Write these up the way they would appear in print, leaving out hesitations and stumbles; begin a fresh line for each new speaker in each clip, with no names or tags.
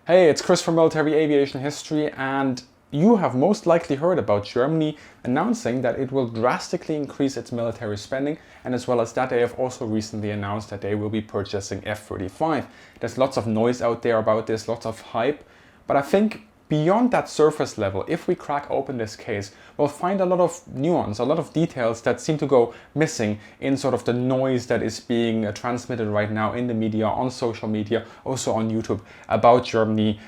Hey, it's Chris from Military Aviation History, and you have most likely heard about Germany announcing that it will drastically increase its military spending, and as well as that, they have also recently announced that they will be purchasing F-35. There's lots of noise out there about this, lots of hype, but I think beyond that surface level, if we crack open this case, we'll find a lot of nuance, a lot of details that seem to go missing in sort of the noise that is being transmitted right now in the media, on social media, also on YouTube, about Germany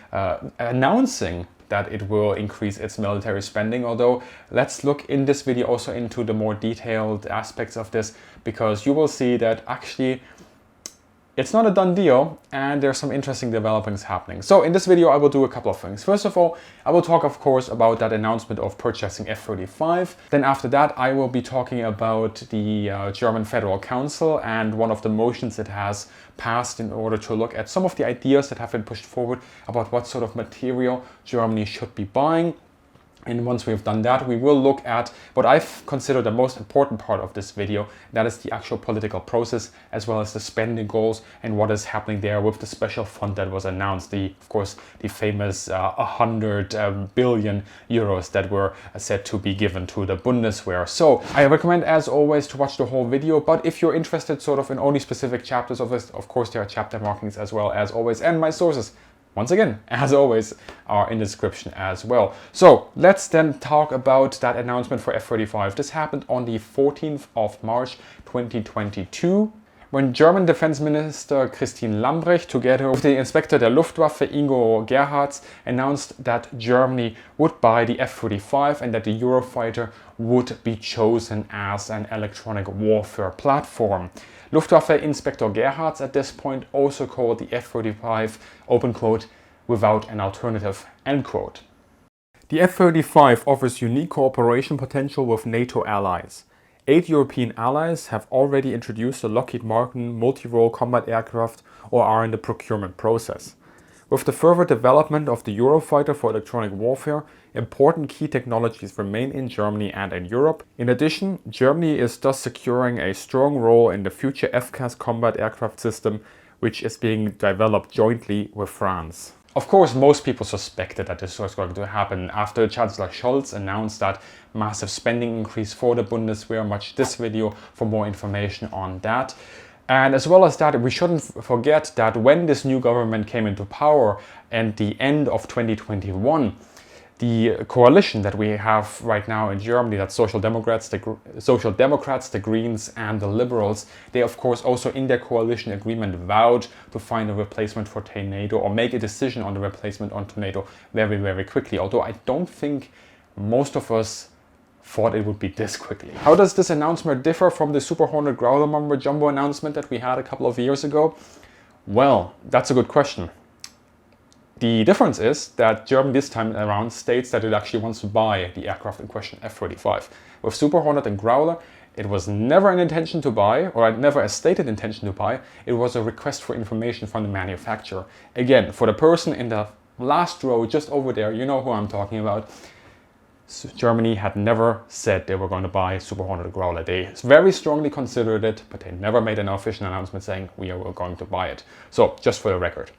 announcing that it will increase its military spending. Although let's look in this video also into the more detailed aspects of this, because you will see that actually it's not a done deal and there's some interesting developments happening. So in this video I will do a couple of things. First of all, I will talk of course about that announcement of purchasing F-35. Then after that I will be talking about the German Federal Council and one of the motions it has passed in order to look at some of the ideas that have been pushed forward about what sort of material Germany should be buying. And once we've done that, we will look at what I've considered the most important part of this video. That is the actual political process, as well as the spending goals and what is happening there with the special fund that was announced. Of course, the famous 100 billion euros that were said to be given to the Bundeswehr. So I recommend, as always, to watch the whole video. But if you're interested sort of in only specific chapters of this, of course, there are chapter markings as well, as always, and my sources, once again, as always, are in the description as well. So let's then talk about that announcement for F-35. This happened on the 14th of March 2022, when German Defense Minister Christine Lambrecht, together with the Inspector der Luftwaffe Ingo Gerhards, announced that Germany would buy the F-35 and that the Eurofighter would be chosen as an electronic warfare platform. Luftwaffe Inspector Gerhards at this point also called the F-35, open quote, without an alternative, end quote. The F-35 offers unique cooperation potential with NATO allies. 8 European allies have already introduced the Lockheed Martin multi-role combat aircraft or are in the procurement process. With the further development of the Eurofighter for electronic warfare, important key technologies remain in Germany and in Europe. In addition, Germany is thus securing a strong role in the future FCAS combat aircraft system, which is being developed jointly with France. Of course, most people suspected that this was going to happen after Chancellor Scholz announced that massive spending increase for the Bundeswehr. Watch this video for more information on that. And as well as that, we shouldn't forget that when this new government came into power at the end of 2021, the coalition that we have right now in Germany, that's Social Democrats, the Greens and the Liberals, they of course also in their coalition agreement vowed to find a replacement for NATO or make a decision on the replacement onto NATO very, very quickly. Although I don't think most of us thought it would be this quickly. How does this announcement differ from the Super Hornet Growler Mumbo Jumbo announcement that we had a couple of years ago? Well, that's a good question. The difference is that Germany this time around states that it actually wants to buy the aircraft in question, F-35. With Super Hornet and Growler, it was never an intention to buy, or never a stated intention to buy. It was a request for information from the manufacturer. Again, for the person in the last row just over there, you know who I'm talking about. Germany had never said they were going to buy Super Hornet or Growler. They very strongly considered it, but they never made an official announcement saying we are going to buy it. So, just for the record.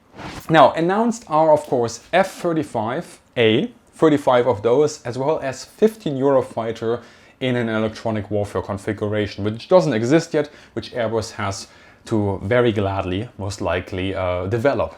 Now, announced are of course F-35A, 35 of those, as well as 15 Eurofighter in an electronic warfare configuration, which doesn't exist yet, which Airbus has to very gladly, most likely, develop.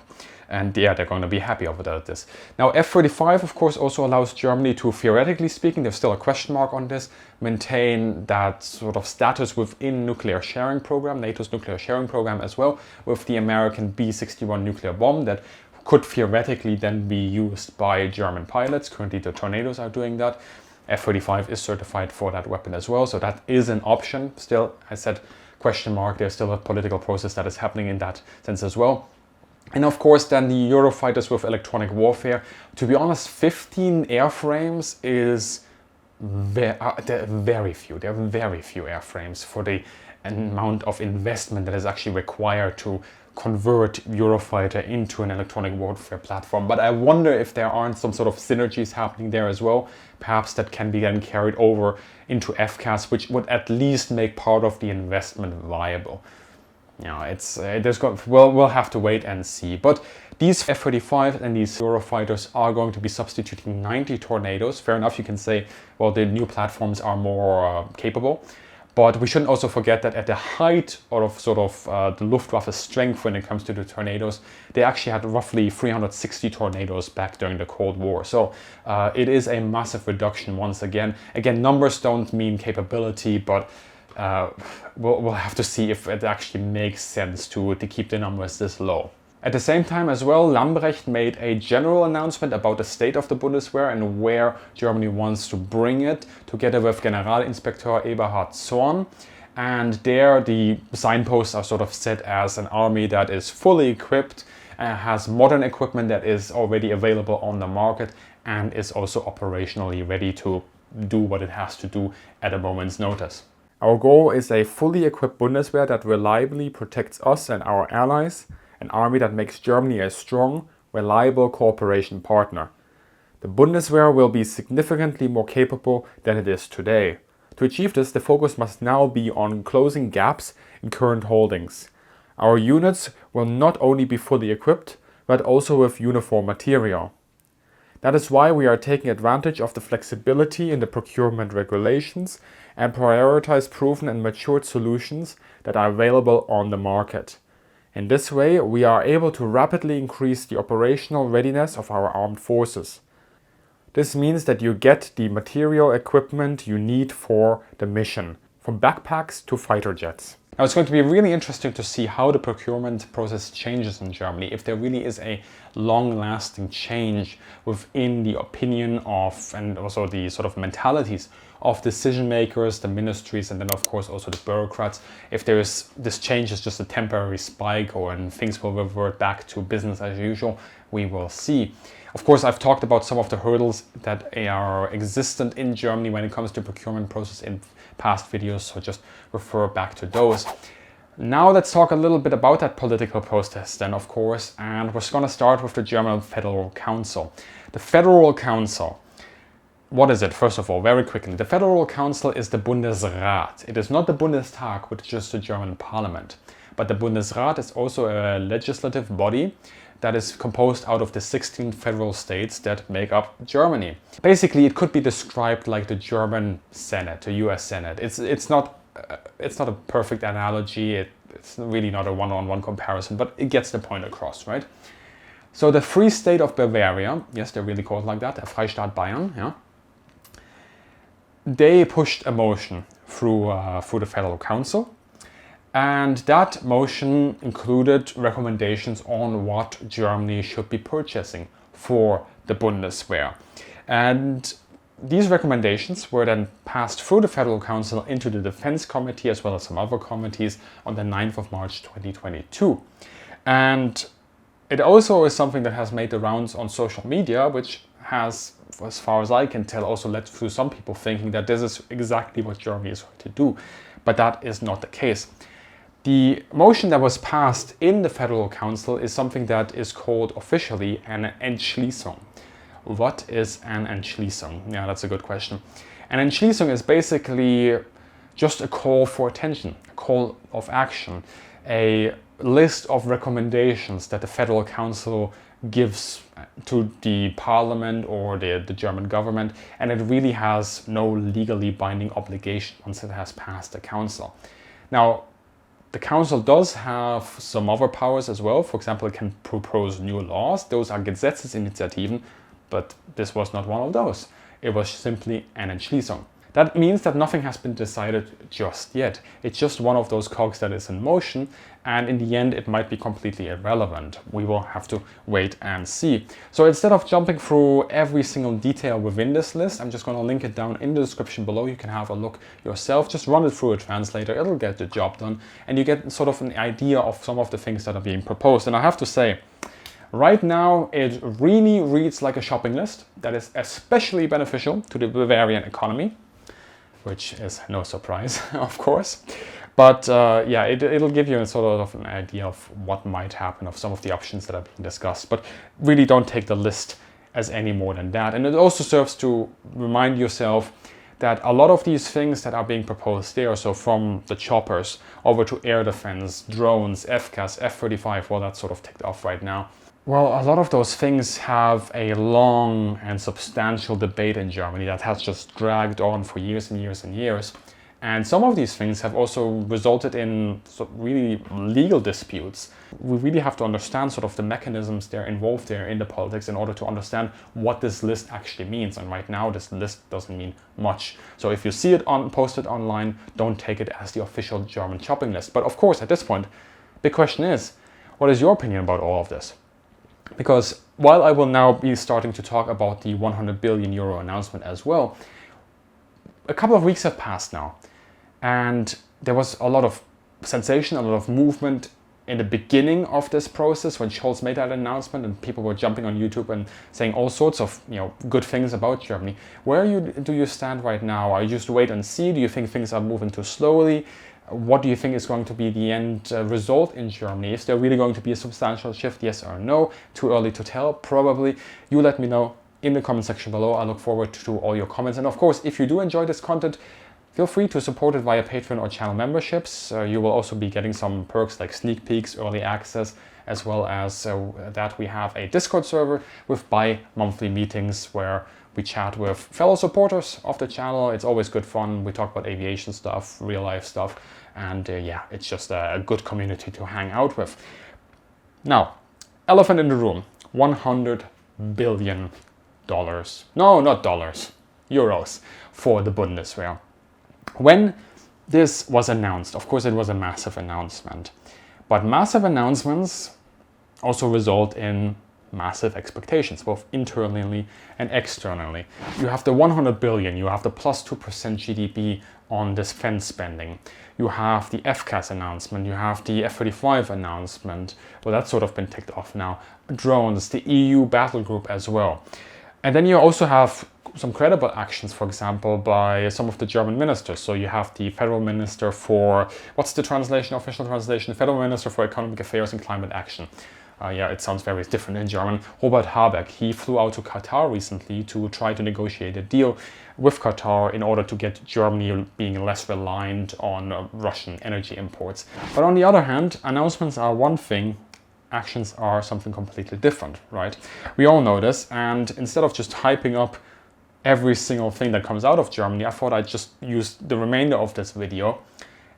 And yeah, they're going to be happy about this. Now, F-35, of course, also allows Germany to, theoretically speaking, there's still a question mark on this, maintain that sort of status within nuclear sharing program, NATO's nuclear sharing program as well, with the American B-61 nuclear bomb that could theoretically then be used by German pilots. Currently, the Tornadoes are doing that. F-35 is certified for that weapon as well, so that is an option. Still, I said question mark, there's still a political process that is happening in that sense as well. And of course then the Eurofighters with electronic warfare. To be honest, 15 airframes is very few. There are very few airframes for the amount of investment that is actually required to convert Eurofighter into an electronic warfare platform. But I wonder if there aren't some sort of synergies happening there as well. Perhaps that can be then carried over into FCAS, which would at least make part of the investment viable. we'll have to wait and see. But these F-35 and these Eurofighters are going to be substituting 90 Tornadoes. Fair enough, you can say, well, the new platforms are more capable. But we shouldn't also forget that at the height of the Luftwaffe's strength when it comes to the Tornadoes, they actually had roughly 360 Tornadoes back during the Cold War. So it is a massive reduction once again. Again, numbers don't mean capability, but we'll have to see if it actually makes sense to keep the numbers this low. At the same time as well, Lambrecht made a general announcement about the state of the Bundeswehr and where Germany wants to bring it, together with Generalinspektor Eberhard Zorn. And there the signposts are sort of set as an army that is fully equipped, has modern equipment that is already available on the market, and is also operationally ready to do what it has to do at a moment's notice. Our goal is a fully equipped Bundeswehr that reliably protects us and our allies, an army that makes Germany a strong, reliable cooperation partner. The Bundeswehr will be significantly more capable than it is today. To achieve this, the focus must now be on closing gaps in current holdings. Our units will not only be fully equipped, but also with uniform material. That is why we are taking advantage of the flexibility in the procurement regulations and prioritize proven and matured solutions that are available on the market. In this way, we are able to rapidly increase the operational readiness of our armed forces. This means that you get the material equipment you need for the mission, from backpacks to fighter jets. Now, it's going to be really interesting to see how the procurement process changes in Germany, if there really is a long-lasting change within the opinion of, and also the sort of mentalities of decision makers, the ministries, and then of course also the bureaucrats. If this change is just a temporary spike or and things will revert back to business as usual, we will see. Of course, I've talked about some of the hurdles that are existent in Germany when it comes to procurement process in past videos, so just refer back to those. Now let's talk a little bit about that political process then, of course, and we're going to start with the German Federal Council. The Federal Council, what is it? First of all, very quickly, the Federal Council is the Bundesrat. It is not the Bundestag, which is just the German parliament, but the Bundesrat is also a legislative body that is composed out of the 16 federal states that make up Germany. Basically, it could be described like the German Senate, the US Senate. It's not a perfect analogy, it's really not a one-on-one comparison, but it gets the point across, right? So the Free State of Bavaria, yes, they're really called like that, Freistaat Bayern, yeah. They pushed a motion through the Federal Council, and that motion included recommendations on what Germany should be purchasing for the Bundeswehr. And these recommendations were then passed through the Federal Council into the Defense Committee as well as some other committees on the 9th of March 2022. And it also is something that has made the rounds on social media, which has, as far as I can tell, also led to some people thinking that this is exactly what Germany is going to do. But that is not the case. The motion that was passed in the Federal Council is something that is called officially an Entschließung. What is an Entschließung? Yeah, that's a good question. An Entschließung is basically just a call for attention, a call of action, a list of recommendations that the Federal Council gives to the parliament or the German government, and it really has no legally binding obligation once it has passed the council. Now, the council does have some other powers as well. For example, it can propose new laws. Those are Gesetzesinitiativen, but this was not one of those. It was simply an Entschließung. That means that nothing has been decided just yet. It's just one of those cogs that is in motion, and in the end it might be completely irrelevant. We will have to wait and see. So instead of jumping through every single detail within this list, I'm just going to link it down in the description below. You can have a look yourself. Just run it through a translator. It'll get the job done, and you get sort of an idea of some of the things that are being proposed. And I have to say, right now, it really reads like a shopping list that is especially beneficial to the Bavarian economy, which is no surprise, of course. But yeah, it'll give you a sort of an idea of what might happen, of some of the options that are being discussed. But really don't take the list as any more than that. And it also serves to remind yourself that a lot of these things that are being proposed there, so from the choppers over to air defense, drones, FCAS, F-35, well, that's sort of ticked off right now. Well, a lot of those things have a long and substantial debate in Germany that has just dragged on for years and years and years. And some of these things have also resulted in really legal disputes. We really have to understand sort of the mechanisms that are involved there in the politics in order to understand what this list actually means. And right now, this list doesn't mean much. So if you see it posted online, don't take it as the official German shopping list. But of course, at this point, the question is, what is your opinion about all of this? Because while I will now be starting to talk about the 100 billion euro announcement as well, a couple of weeks have passed now, and there was a lot of sensation, a lot of movement in the beginning of this process when Scholz made that announcement, and people were jumping on YouTube and saying all sorts of good things about Germany. Where do you stand right now? Are you just wait and see? Do you think things are moving too slowly? What do you think is going to be the end result in Germany? Is there really going to be a substantial shift, yes or no? Too early to tell, probably. You let me know in the comment section below. I look forward to all your comments. And of course, if you do enjoy this content, feel free to support it via Patreon or channel memberships. You will also be getting some perks like sneak peeks, early access, as well as that we have a Discord server with bi-monthly meetings where we chat with fellow supporters of the channel. It's always good fun. We talk about aviation stuff, real life stuff, and yeah, it's just a good community to hang out with. Now, elephant in the room, $100 billion. No, not dollars, euros for the Bundeswehr. When this was announced, of course it was a massive announcement, but massive announcements also result in massive expectations, both internally and externally. You have the 100 billion, you have the plus 2% GDP on defense spending, you have the FCAS announcement, you have the F-35 announcement, well, that's sort of been ticked off now, drones, the EU battle group as well. And then you also have some credible actions, for example, by some of the German ministers. So you have the Federal Minister for, what's the translation, official translation? The Federal Minister for Economic Affairs and Climate Action. Yeah, it sounds very different in German. Robert Habeck, he flew out to Qatar recently to try to negotiate a deal with Qatar in order to get Germany being less reliant on Russian energy imports. But on the other hand, announcements are one thing, actions are something completely different, right? We all know this, and instead of just hyping up every single thing that comes out of Germany, I thought I'd just use the remainder of this video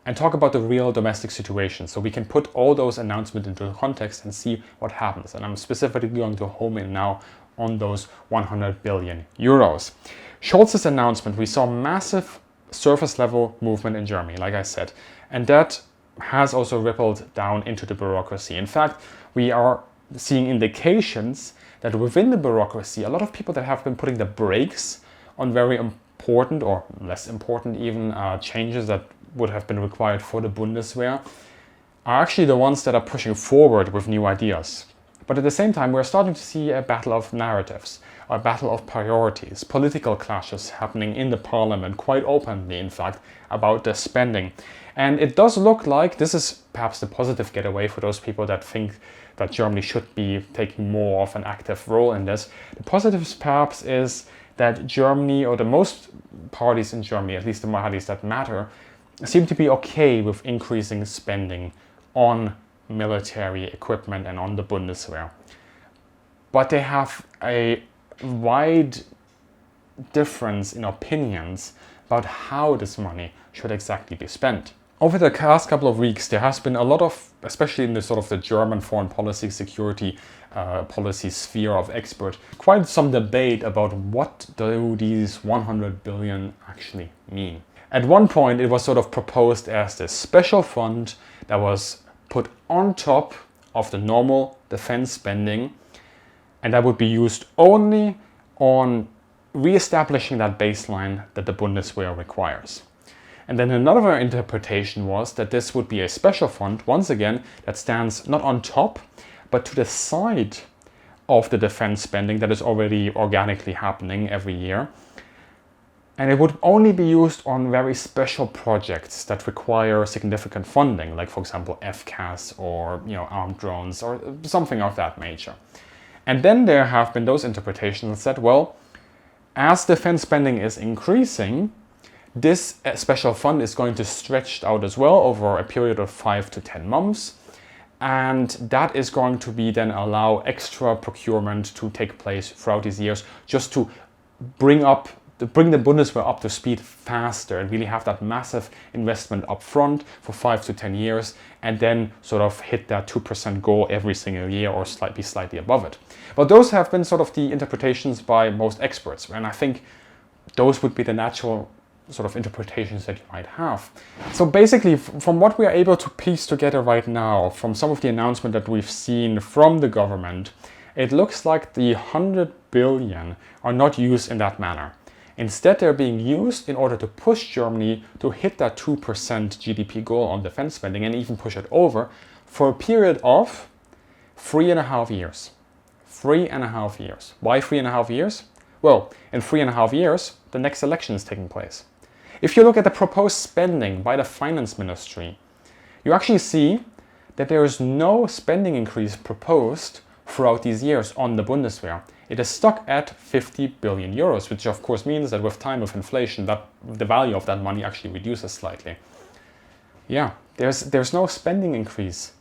and talk about the real domestic situation, so we can put all those announcements into context and see what happens. And I'm specifically going to home in now on those 100 billion euros. Scholz's announcement, we saw massive surface level movement in Germany, like I said, and that has also rippled down into the bureaucracy. In fact, we are seeing indications that within the bureaucracy, a lot of people that have been putting the brakes on very important or less important even changes that would have been required for the Bundeswehr are actually the ones that are pushing forward with new ideas. But at the same time, we're starting to see a battle of narratives, a battle of priorities, political clashes happening in the parliament, quite openly, in fact, about the spending. And it does look like this is perhaps the positive getaway for those people that think that Germany should be taking more of an active role in this. The positives perhaps is that Germany, or the most parties in Germany, at least the parties that matter, seem to be okay with increasing spending on military equipment and on the Bundeswehr. But they have a wide difference in opinions about how this money should exactly be spent. Over the past couple of weeks, there has been a lot of, especially in the sort of the German foreign policy, security policy sphere of expert, quite some debate about what do these 100 billion actually mean. At one point, it was sort of proposed as this special fund that was put on top of the normal defense spending, and that would be used only on re-establishing that baseline that the Bundeswehr requires. And then another interpretation was that this would be a special fund, once again, that stands not on top, but to the side of the defense spending that is already organically happening every year. And it would only be used on very special projects that require significant funding, like for example FCAS or armed drones or something of that nature. And then there have been those interpretations that said, well, as defense spending is increasing, This special fund is going to stretch out as well over a period of 5 to 10 months. And that is going to be then allow extra procurement to take place throughout these years, just to bring the Bundeswehr up to speed faster and really have that massive investment up front for 5 to 10 years, and then sort of hit that 2% goal every single year, or slightly above it. But those have been sort of the interpretations by most experts, and I think those would be the natural sort of interpretations that you might have. So basically, from what we are able to piece together right now, from some of the announcement that we've seen from the government, it looks like the 100 billion are not used in that manner. Instead, they're being used in order to push Germany to hit that 2% GDP goal on defense spending, and even push it over for a period of 3.5 years. 3.5 years. Why 3.5 years? Well, in 3.5 years, the next election is taking place. If you look at the proposed spending by the finance ministry, you actually see that there is no spending increase proposed throughout these years on the Bundeswehr. It is stuck at 50 billion euros, which of course means that with time of inflation, that the value of that money actually reduces slightly. Yeah, there's no spending increase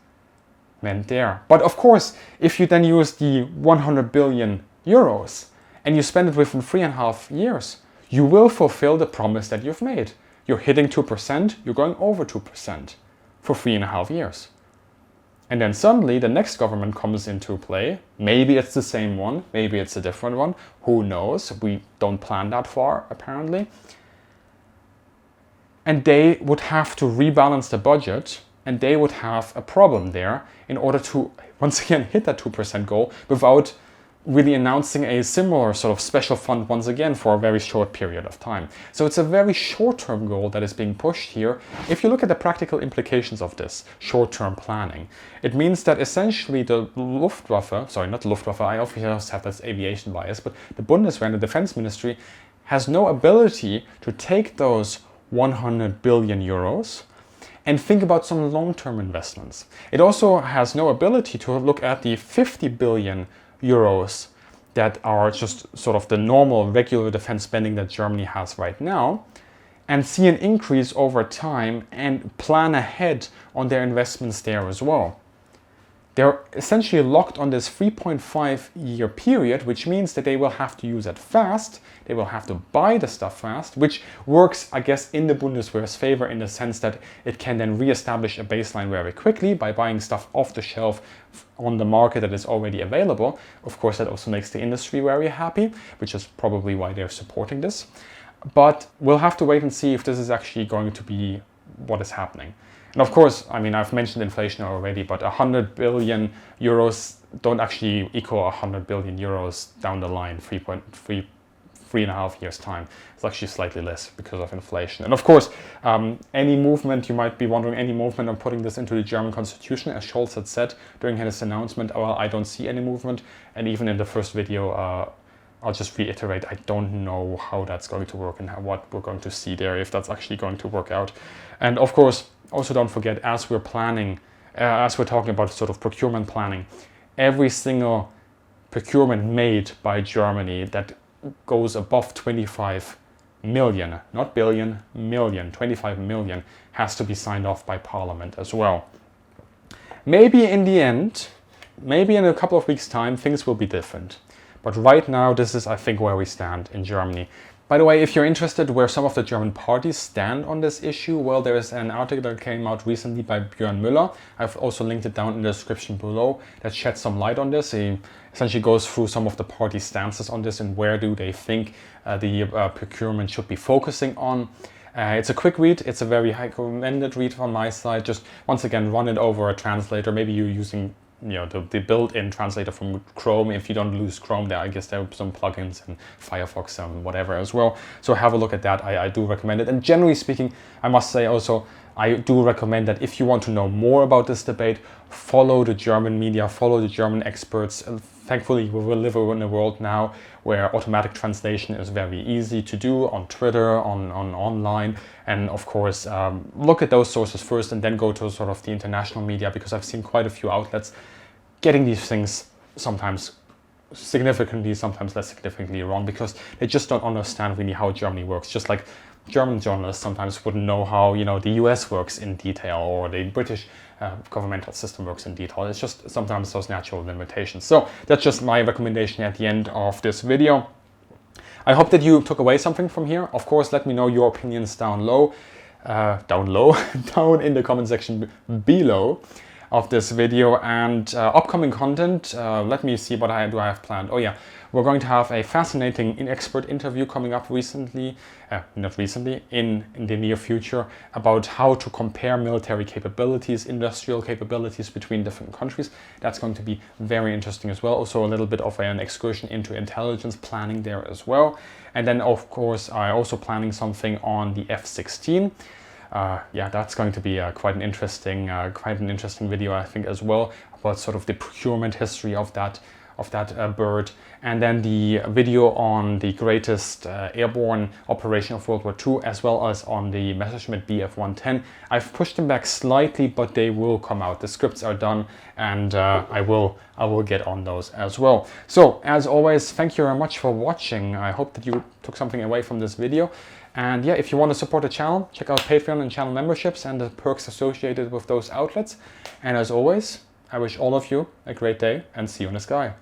meant there. But of course, if you then use the 100 billion euros and you spend it within 3.5 years, you will fulfill the promise that you've made. You're hitting 2%, you're going over 2% for 3.5 years. And then suddenly the next government comes into play. Maybe it's the same one, maybe it's a different one, who knows? We don't plan that far, apparently. And they would have to rebalance the budget, and they would have a problem there in order to, once again, hit that 2% goal without really announcing a similar sort of special fund once again for a very short period of time. So it's a very short-term goal that is being pushed here. If you look at the practical implications of this short-term planning, it means that essentially the Luftwaffe, sorry, not Luftwaffe, I obviously have this aviation bias, but the Bundeswehr and the Defense Ministry has no ability to take those 100 billion euros and think about some long-term investments. It also has no ability to look at the 50 billion euros that are just sort of the normal regular defense spending that Germany has right now, and see an increase over time and plan ahead on their investments there as well. They're essentially locked on this 3.5 year period, which means that they will have to use it fast, they will have to buy the stuff fast, which works, I guess, in the Bundeswehr's favor in the sense that it can then re-establish a baseline very quickly by buying stuff off the shelf on the market that is already available. Of course, that also makes the industry very happy, which is probably why they're supporting this. But we'll have to wait and see if this is actually going to be what is happening. And of course, I mean, I've mentioned inflation already, but 100 billion euros don't actually equal 100 billion euros down the line, 3.5 years time. It's actually slightly less because of inflation. And of course, any movement, you might be wondering, any movement on putting this into the German constitution, as Scholz had said during his announcement, well, I don't see any movement. And even in the first video, I'll just reiterate, I don't know how that's going to work and what we're going to see there, if that's actually going to work out. And of course, also don't forget, as we're planning, as we're talking about sort of procurement planning, every single procurement made by Germany that goes above 25 million, not billion, million, 25 million, has to be signed off by Parliament as well. Maybe in the end, maybe in a couple of weeks' time, things will be different. But right now, this is, I think, where we stand in Germany. By the way, if you're interested where some of the German parties stand on this issue, well, there is an article that came out recently by Björn Müller. I've also linked it down in the description below that sheds some light on this. He essentially goes through some of the party stances on this and where do they think the procurement should be focusing on. It's a quick read. It's a very high recommended read from my side. Just once again, run it over a translator. Maybe you're using the built-in translator from Chrome. If you don't use Chrome, there I guess there are some plugins in Firefox and whatever as well. So have a look at that. I do recommend it. And generally speaking, I must say also, I do recommend that if you want to know more about this debate, follow the German media, follow the German experts. Thankfully, we will live in a world now where automatic translation is very easy to do on Twitter, on online. And of course, look at those sources first and then go to sort of the international media, because I've seen quite a few outlets getting these things sometimes significantly, sometimes less significantly wrong, because they just don't understand really how Germany works. Just like German journalists sometimes wouldn't know how, you know, the US works in detail, or the British governmental system works in detail. It's just sometimes those natural limitations. So that's just my recommendation at the end of this video. I hope that you took away something from here. Of course, let me know your opinions down down in the comment section below of this video, and upcoming content. Let me see what I have planned. Oh yeah, we're going to have a fascinating expert interview coming up in the near future, about how to compare military capabilities, industrial capabilities between different countries. That's going to be very interesting as well. Also a little bit of an excursion into intelligence planning there as well. And then of course I'm also planning something on the F-16. Yeah, that's going to be quite an interesting video, I think, as well, about sort of the procurement history of that bird. And then the video on the greatest airborne operation of World War II, as well as on the Messerschmitt Bf-110. I've pushed them back slightly, but they will come out. The scripts are done, and I will get on those as well. So as always, thank you very much for watching. I hope that you took something away from this video. And yeah, if you want to support the channel, check out Patreon and channel memberships and the perks associated with those outlets. And as always, I wish all of you a great day, and see you in the sky.